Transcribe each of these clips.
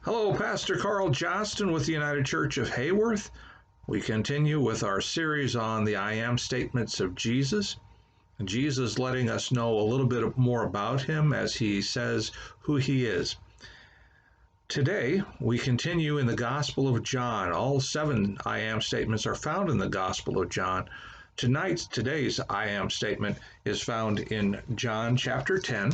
Hello, Pastor Carl Johnston with the United Church of Hayworth. We continue with our series on the I am statements of Jesus. Jesus letting us know a little bit more about him as he says who he is. Today, we continue in the Gospel of John. All 7 I am statements are found in the Gospel of John. Today's I am statement is found in John chapter 10,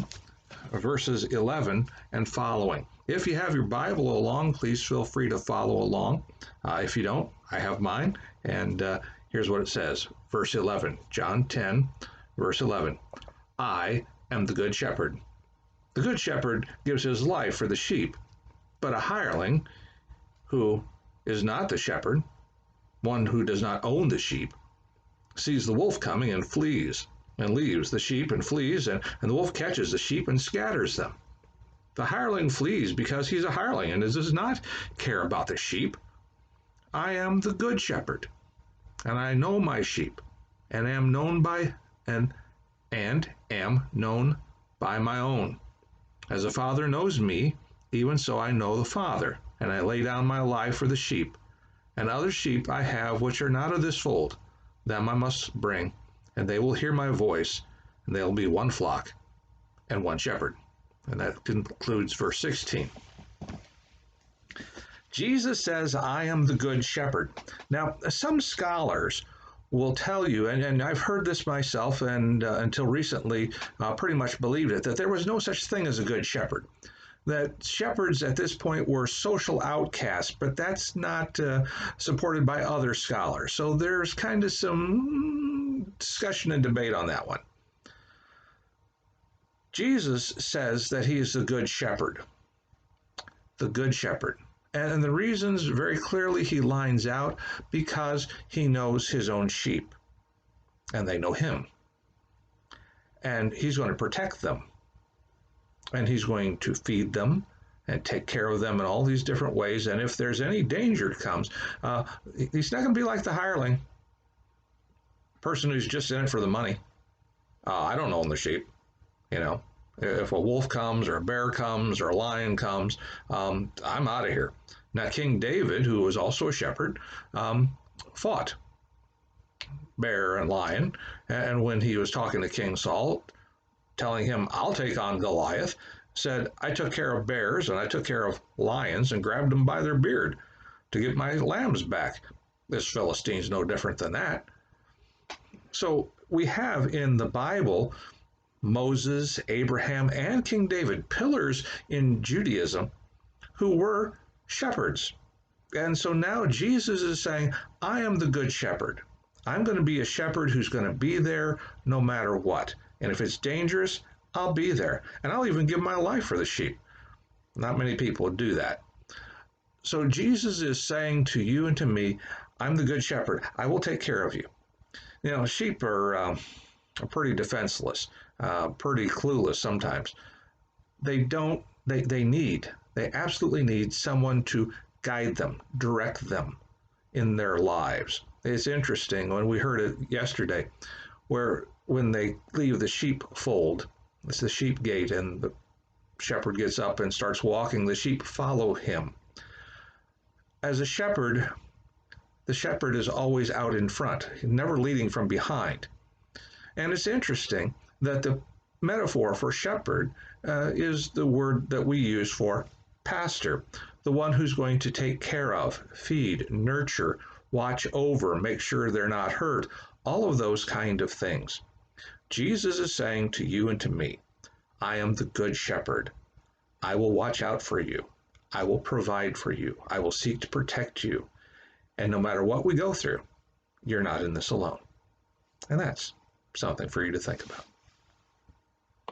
verses 11 and following. If you have your Bible along, please feel free to follow along. If you don't, I have mine, and here's what it says. Verse 11, John 10, verse 11. I am the good shepherd. The good shepherd gives his life for the sheep, but a hireling, who is not the shepherd, one who does not own the sheep, sees the wolf coming and flees, and leaves the sheep and flees, and the wolf catches the sheep and scatters them. The hireling flees because he's a hireling and does not care about the sheep. I am the good shepherd, and I know my sheep, and am known by and am known by my own. As the Father knows me, even so I know the Father, and I lay down my life for the sheep. And other sheep I have which are not of this fold, them I must bring, and they will hear my voice, and there will be one flock and one shepherd. And that concludes verse 16. Jesus says, I am the good shepherd. Now, some scholars will tell you, and I've heard this myself, and until recently pretty much believed it, that there was no such thing as a good shepherd. That shepherds at this point were social outcasts, but that's not supported by other scholars. So there's kind of some discussion and debate on that one. Jesus says that he is the good shepherd. The good shepherd. And the reasons very clearly he lines out because he knows his own sheep and they know him. And he's going to protect them. And he's going to feed them and take care of them in all these different ways. And if there's any danger comes, he's not going to be like the hireling, person who's just in it for the money. I don't own the sheep. You know, if a wolf comes or a bear comes or a lion comes, I'm out of here. Now, King David, who was also a shepherd, fought bear and lion. And when he was talking to King Saul, telling him, I'll take on Goliath, said, I took care of bears and I took care of lions and grabbed them by their beard to get my lambs back. This Philistine's no different than that. So we have in the Bible Moses, Abraham, and King David, pillars in Judaism, who were shepherds. And so now Jesus is saying, I am the good shepherd. I'm going to be a shepherd who's going to be there no matter what. And if it's dangerous, I'll be there. And I'll even give my life for the sheep. Not many people would do that. So Jesus is saying to you and to me, I'm the good shepherd. I will take care of you. You know, sheep are pretty defenseless, pretty clueless sometimes. They absolutely need someone to guide them, direct them in their lives. It's interesting when we heard it yesterday, where when they leave the sheepfold, it's the sheep gate, and the shepherd gets up and starts walking, the sheep follow him. As a shepherd, the shepherd is always out in front, never leading from behind. And it's interesting that the metaphor for shepherd is the word that we use for pastor, the one who's going to take care of, feed, nurture, watch over, make sure they're not hurt, all of those kind of things. Jesus is saying to you and to me, I am the good shepherd. I will watch out for you. I will provide for you. I will seek to protect you. And no matter what we go through, you're not in this alone. And that's something for you to think about.